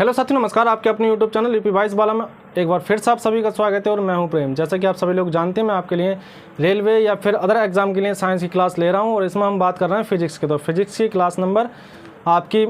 Hello साथियों, नमस्कार। आपके अपने यूट्यूब चैनल यूपी 22 बाला में एक बार फिर से आप सभी का स्वागत है और मैं हूं प्रेम। जैसा कि आप सभी लोग जानते हैं, मैं आपके लिए रेलवे या फिर अदर एग्जाम के लिए साइंस की क्लास ले रहा हूं और इसमें हम बात कर रहे हैं फिजिक्स की। तो फिजिक्स की क्लास नंबर आपकी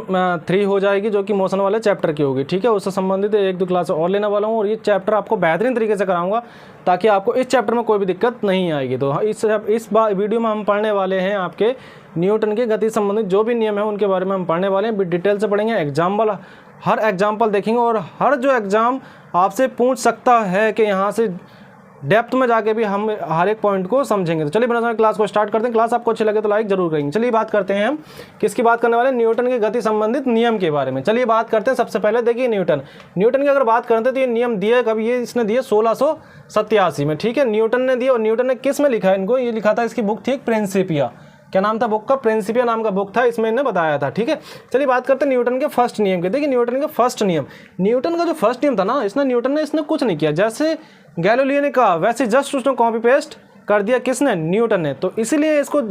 3 हो जाएगी, जो कि मोशन वाले चैप्टर की होगी। ठीक है, उससे संबंधित 1-2 क्लास और लेने वाला हूँ और ये चैप्टर आपको बेहतरीन तरीके से कराऊंगा ताकि आपको इस चैप्टर में कोई भी दिक्कत नहीं आएगी। तो इस वीडियो में हम पढ़ने वाले हैं आपके न्यूटन के गति संबंधित जो भी नियम है उनके बारे में हम पढ़ने वाले हैं। डिटेल से पढ़ेंगे, हर एग्जाम्पल देखेंगे और हर जो एग्ज़ाम आपसे पूछ सकता है कि यहाँ से डेप्थ में जाके भी हम हर एक पॉइंट को समझेंगे। तो चलिए बिना समय क्लास को स्टार्ट करते हैं। क्लास आपको अच्छी लगे तो लाइक जरूर करेंगे। चलिए बात करते हैं हम किसकी बात करने वाले हैं, न्यूटन के गति संबंधित नियम के बारे में। चलिए बात करते हैं। सबसे पहले देखिए न्यूटन की अगर बात करते हैं तो ये नियम दिए कब, ये इसने दिए 1687 में। ठीक है, न्यूटन ने दिए और न्यूटन ने किस में लिखा है इनको, ये लिखा था, इसकी बुक थी प्रिंसिपिया। क्या नाम था बुक का? प्रिंसिपिया नाम का बुक था, इसमें इन्हें बताया था। ठीक है, चलिए बात करते हैं न्यूटन के फर्स्ट नियम के। देखिए न्यूटन का फर्स्ट नियम, न्यूटन का जो फर्स्ट नियम था ना, इसने कुछ नहीं किया। जैसे गैलीलियो ने कहा वैसे जस्ट उसने कॉपी पेस्ट कर दिया। किसने? न्यूटन ने। तो इसीलिए इसको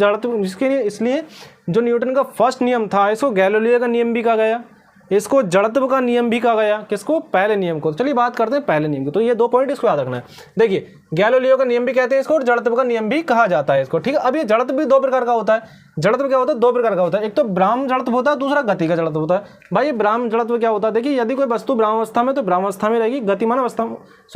इसलिए जो न्यूटन का फर्स्ट नियम था इसको गैलीलियो का नियम भी कहा गया, इसको जड़त्व का नियम भी कहा गया। किसको? पहले नियम को। चलिए बात करते हैं पहले नियम की। तो ये 2 पॉइंट इसको याद रखना है। देखिए गैलीलियो का नियम भी कहते हैं इसको और जड़त्व का नियम भी कहा जाता है इसको। ठीक है, अब ये जड़त्व भी 2 प्रकार का होता है। जड़त्व क्या होता है? 2 प्रकार का होता है। एक तो ब्राह्म जड़त्व होता है, दूसरा गति का जड़त्व होता है। भाई ब्राह्म जड़त्व क्या होता है? देखिए यदि कोई वस्तु ब्राह्मावस्था में तो ब्राह्मावस्था में रहेगी, गतिमान अवस्था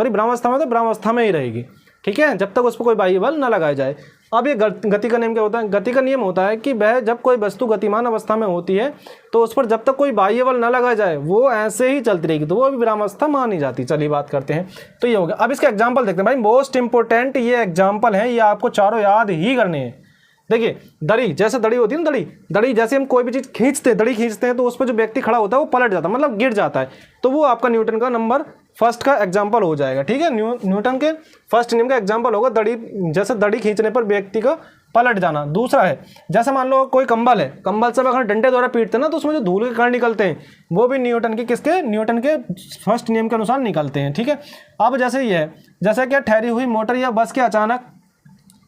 ब्राह्मावस्था में तो ब्राह्मावस्था में ही रहेगी। ठीक है, जब तक उस पर कोई बाह्य बल न लगाया जाए। अब ये गति का नियम क्या होता है? गति का नियम होता है कि वह जब कोई वस्तु गतिमान अवस्था में होती है तो उस पर जब तक कोई बाह्य बल न लगाया जाए वो ऐसे ही चलती रहेगी, तो वो भी ब्राह्मावस्था मानी जाती। चलिए बात करते हैं। तो ये हो गया। अब इसके एग्जाम्पल देखते हैं। भाई मोस्ट इंपोर्टेंट ये एग्जाम्पल है, ये आपको चारों याद ही करने हैं। देखिए दड़ी, जैसे दड़ी होती है ना, दड़ी जैसे हम कोई भी चीज़ दड़ी खींचते हैं तो उस पर जो व्यक्ति खड़ा होता है वो पलट जाता है, मतलब गिर जाता है। तो वो आपका न्यूटन का नंबर फर्स्ट का एग्जाम्पल हो जाएगा। ठीक है, न्यूटन के फर्स्ट नियम का एग्जाम्पल होगा दड़ी, जैसे दड़ी खींचने पर व्यक्ति का पलट जाना। दूसरा है, जैसे मान लो कोई कंबल है, कंबल से अगर डंडे द्वारा पीटते हैं ना तो उसमें जो धूल के कण निकलते हैं वो भी न्यूटन के फर्स्ट नियम के अनुसार निकलते हैं। ठीक है, अब जैसे ये है, जैसे क्या ठहरी हुई मोटर या बस के अचानक,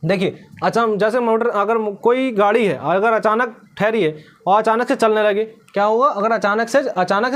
देखिए जैसे मोटर, अगर कोई गाड़ी है अगर अचानक ठहरी है और अचानक से चलने लगे, क्या होगा? अगर अचानक से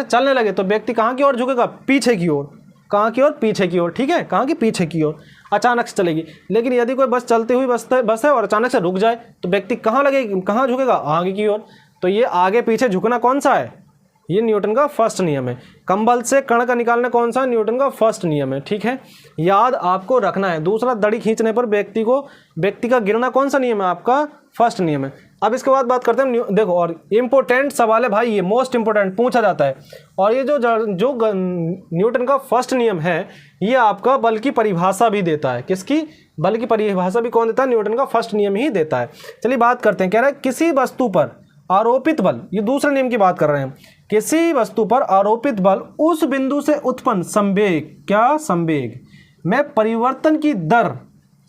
चलने लगे तो व्यक्ति कहाँ की ओर झुकेगा? पीछे की ओर। कहाँ की ओर? पीछे की ओर। ठीक है, कहाँ की? पीछे की ओर अचानक से चलेगी। लेकिन यदि कोई बस चलती हुई बस है और अचानक से रुक जाए तो व्यक्ति कहाँ झुकेगा? आगे की ओर। तो ये आगे पीछे झुकना कौन सा है? ये न्यूटन का फर्स्ट नियम है। कंबल से कण का निकालना कौन सा? न्यूटन का फर्स्ट नियम है। ठीक है, याद आपको रखना है। दूसरा, दड़ी खींचने पर व्यक्ति का गिरना कौन सा नियम है? आपका फर्स्ट नियम है। अब इसके बाद बात करते हैं, देखो और इम्पोर्टेंट सवाल है भाई, ये मोस्ट इंपोर्टेंट पूछा जाता है। और ये जो न्यूटन का फर्स्ट नियम है ये आपका बल की परिभाषा भी देता है। किसकी? बल की परिभाषा भी कौन देता है? न्यूटन का फर्स्ट नियम ही देता है। चलिए बात करते हैं। कह रहा है किसी वस्तु पर आरोपित बल, ये दूसरे नियम की बात कर रहे हैं। किसी वस्तु पर आरोपित बल उस बिंदु से उत्पन्न संवेग, क्या? संवेग में परिवर्तन की दर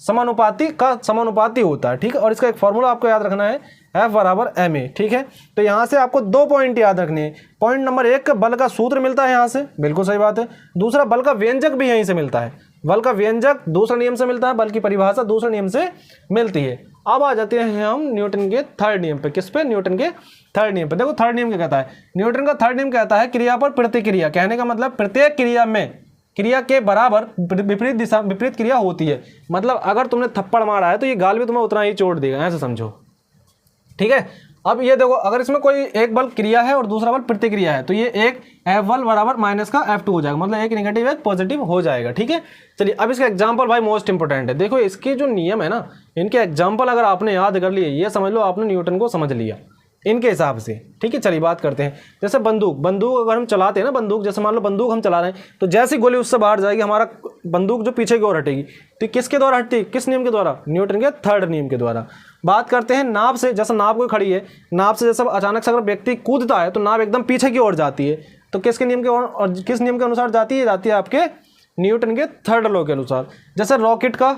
समानुपाती होता है। ठीक है, और इसका एक फॉर्मूला आपको याद रखना है, F बराबर ma। ठीक है, तो यहाँ से आपको 2 पॉइंट याद रखने हैं। पॉइंट नंबर 1, बल का सूत्र मिलता है यहाँ से, बिल्कुल सही बात है। दूसरा, बल का व्यंजक भी यहीं से मिलता है। बल का व्यंजक दूसरे नियम से मिलता है, बल की परिभाषा दूसरे नियम से मिलती है। अब आ जाते हैं हम न्यूटन के थर्ड नियम पे। किस पे? न्यूटन के थर्ड नियम पे। देखो थर्ड नियम क्या कहता है? न्यूटन का थर्ड नियम कहता है क्रिया पर प्रतिक्रिया। कहने का मतलब प्रत्येक क्रिया में क्रिया के बराबर विपरीत क्रिया होती है। मतलब अगर तुमने थप्पड़ मारा है तो ये गाल भी तुम्हें उतना ही चोट देगा, ऐसे समझो। ठीक है, अब ये देखो, अगर इसमें कोई एक बल क्रिया है और दूसरा बल प्रतिक्रिया है तो ये एक F1 बराबर माइनस का F2 हो जाएगा, मतलब एक नेगेटिव एक पॉजिटिव हो जाएगा। ठीक है, चलिए अब इसका एग्जांपल भाई मोस्ट इंपोर्टेंट है। देखो इसके जो नियम है ना, इनके एग्जांपल अगर आपने याद कर लिए, ये समझ लो आपने न्यूटन को समझ लिया इनके हिसाब से। ठीक है, चलिए बात करते हैं। जैसे बंदूक अगर हम चलाते हैं ना, बंदूक जैसे मान लो बंदूक हम चला रहे हैं तो जैसी गोली उससे बाहर जाएगी हमारा बंदूक जो पीछे की ओर हटेगी, तो किसके द्वारा हटती है? किस नियम के द्वारा? न्यूटन के थर्ड नियम के द्वारा। बात करते हैं नाव से। जैसे नाव कोई खड़ी है, नाव से जैसे अचानक से अगर व्यक्ति कूदता है तो नाव एकदम पीछे की ओर जाती है, तो किसके नियम के और किस नियम के अनुसार जाती है? जाती है आपके न्यूटन के थर्ड लॉ के अनुसार। जैसे रॉकेट का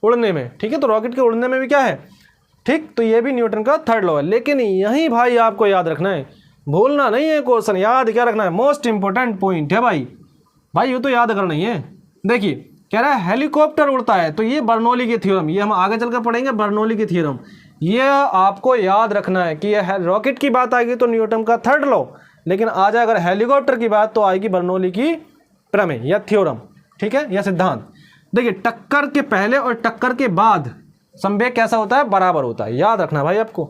उड़ने में, ठीक है, तो रॉकेट के उड़ने में भी क्या है? ठीक, तो ये भी न्यूटन का थर्ड लॉ है। लेकिन यही भाई आपको याद रखना है, भूलना नहीं है क्वेश्चन, याद क्या रखना है? मोस्ट इंपोर्टेंट पॉइंट है भाई ये तो याद करना ही है। देखिए कह रहा है हेलीकॉप्टर उड़ता है, तो ये बर्नौली की थ्योरम, ये हम आगे चलकर पढ़ेंगे बर्नौली की थ्योरम। ये आपको याद रखना है कि यह रॉकेट की बात आएगी तो न्यूटन का थर्ड लॉ, लेकिन आ जाए अगर हेलीकॉप्टर की बात तो आएगी बर्नौली की प्रमेय या थ्योरम, ठीक है, या सिद्धांत। देखिए टक्कर के पहले और टक्कर के बाद संवेग कैसा होता है, बराबर होता है। याद रखना भाई आपको,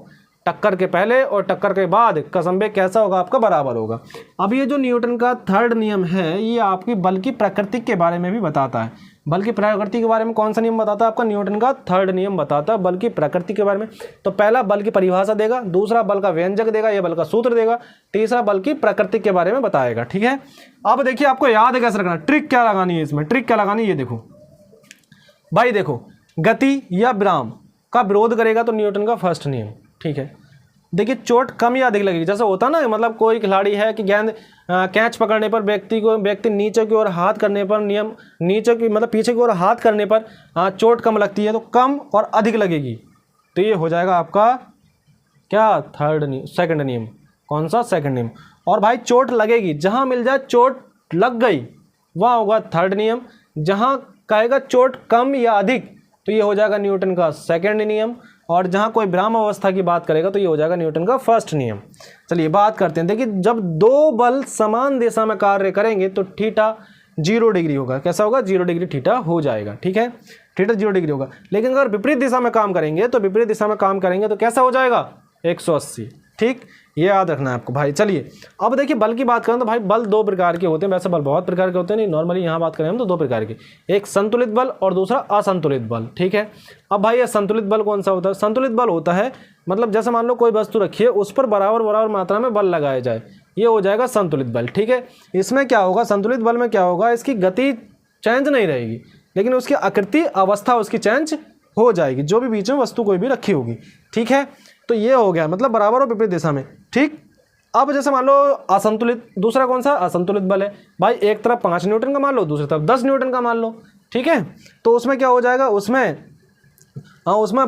टक्कर के पहले और टक्कर के बाद का संवेग कैसा होगा, आपका बराबर होगा। अब ये जो न्यूटन का थर्ड नियम है ये आपकी बल की प्रकृति के बारे में भी बताता है। बल की प्रकृति के बारे में कौन सा नियम बताता है, आपका न्यूटन का थर्ड नियम बताता है बल की प्रकृति के बारे में। तो पहला बल की परिभाषा देगा, दूसरा बल का व्यंजक देगा, ये बल का सूत्र देगा, तीसरा बल की प्रकृति के बारे में बताएगा, ठीक है। अब देखिए आपको याद है कैसे रखना, ट्रिक क्या लगानी है इसमें, ट्रिक क्या लगानी है, ये देखो भाई, देखो गति या विराम का विरोध करेगा तो न्यूटन का फर्स्ट नियम, ठीक है। देखिए चोट कम या अधिक लगेगी, जैसे होता ना, मतलब कोई खिलाड़ी है कि गेंद कैच पकड़ने पर व्यक्ति नीचे की ओर हाथ करने पर, नियम नीचे की मतलब पीछे की ओर हाथ करने पर चोट कम लगती है, तो कम और अधिक लगेगी, तो ये हो जाएगा आपका क्या, सेकंड नियम। कौन सा, सेकंड नियम। और भाई चोट लगेगी, जहाँ मिल जाए चोट लग गई वहाँ होगा थर्ड नियम, जहाँ कहेगा चोट कम या अधिक तो ये हो जाएगा न्यूटन का सेकंड नियम, और जहाँ कोई विराम अवस्था की बात करेगा तो ये हो जाएगा न्यूटन का फर्स्ट नियम। चलिए बात करते हैं। देखिए जब दो बल समान दिशा में कार्य करेंगे तो थीटा 0 डिग्री होगा। कैसा होगा, 0 डिग्री थीटा हो जाएगा, ठीक है, थीटा 0 डिग्री होगा। लेकिन अगर विपरीत दिशा में काम करेंगे तो कैसा हो जाएगा, 180, ठीक, ये याद रखना है आपको भाई। चलिए अब देखिए बल की बात करें तो भाई बल दो प्रकार के होते हैं, वैसे बल बहुत प्रकार के होते हैं, नहीं नॉर्मली यहाँ बात करें हम तो दो प्रकार के, एक संतुलित बल और दूसरा असंतुलित बल, ठीक है। अब भाई ये संतुलित बल कौन सा होता है, संतुलित बल होता है मतलब जैसे मान लो कोई वस्तु रखी है उस पर बराबर मात्रा में बल लगाया जाए, ये हो जाएगा संतुलित बल, ठीक है। इसमें क्या होगा, संतुलित बल में क्या होगा, इसकी गति चेंज नहीं रहेगी लेकिन उसकी आकृति अवस्था उसकी चेंज हो जाएगी, जो भी बीच में वस्तु कोई भी रखी होगी, ठीक है। तो ये हो गया मतलब बराबर और विपरीत दिशा में, ठीक। अब जैसे मान लो असंतुलित, दूसरा कौन सा, असंतुलित बल है भाई, एक तरफ 5 न्यूटन का मान लो, दूसरी तरफ 10 न्यूटन का मान लो, ठीक है। तो उसमें क्या हो जाएगा, उसमें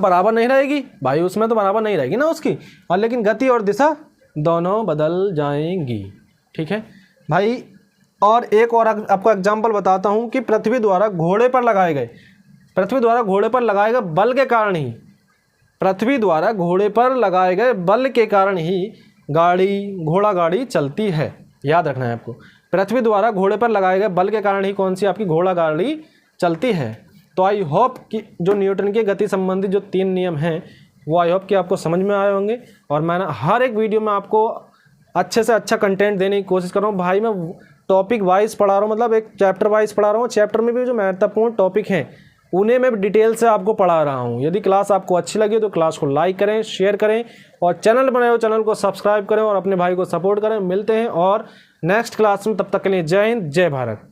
बराबर नहीं रहेगी भाई, उसमें तो बराबर नहीं रहेगी ना उसकी, और लेकिन गति और दिशा दोनों बदल जाएंगी, ठीक है भाई। और एक और आपको एग्जाम्पल बताता हूँ कि पृथ्वी द्वारा घोड़े पर लगाए गए बल के कारण ही, पृथ्वी द्वारा घोड़े पर लगाए गए बल के कारण ही घोड़ा गाड़ी चलती है। याद रखना है आपको, पृथ्वी द्वारा घोड़े पर लगाए गए बल के कारण ही कौन सी आपकी घोड़ा गाड़ी चलती है। तो आई होप कि जो न्यूटन की गति संबंधी जो 3 नियम हैं वो आई होप कि आपको समझ में आए होंगे, और मैं हर एक वीडियो में आपको अच्छे से अच्छा कंटेंट देने की कोशिश कर रहा हूँ भाई। मैं टॉपिक वाइज पढ़ा रहा हूँ, मतलब एक चैप्टर वाइज पढ़ा रहा हूँ, चैप्टर में भी जो महत्वपूर्ण टॉपिक हैं उन्हें मैं डिटेल से आपको पढ़ा रहा हूँ। यदि क्लास आपको अच्छी लगी तो क्लास को लाइक करें, शेयर करें, और चैनल बनाए हो चैनल को सब्सक्राइब करें और अपने भाई को सपोर्ट करें। मिलते हैं और नेक्स्ट क्लास में, तब तक के लिए जय हिंद, जय भारत।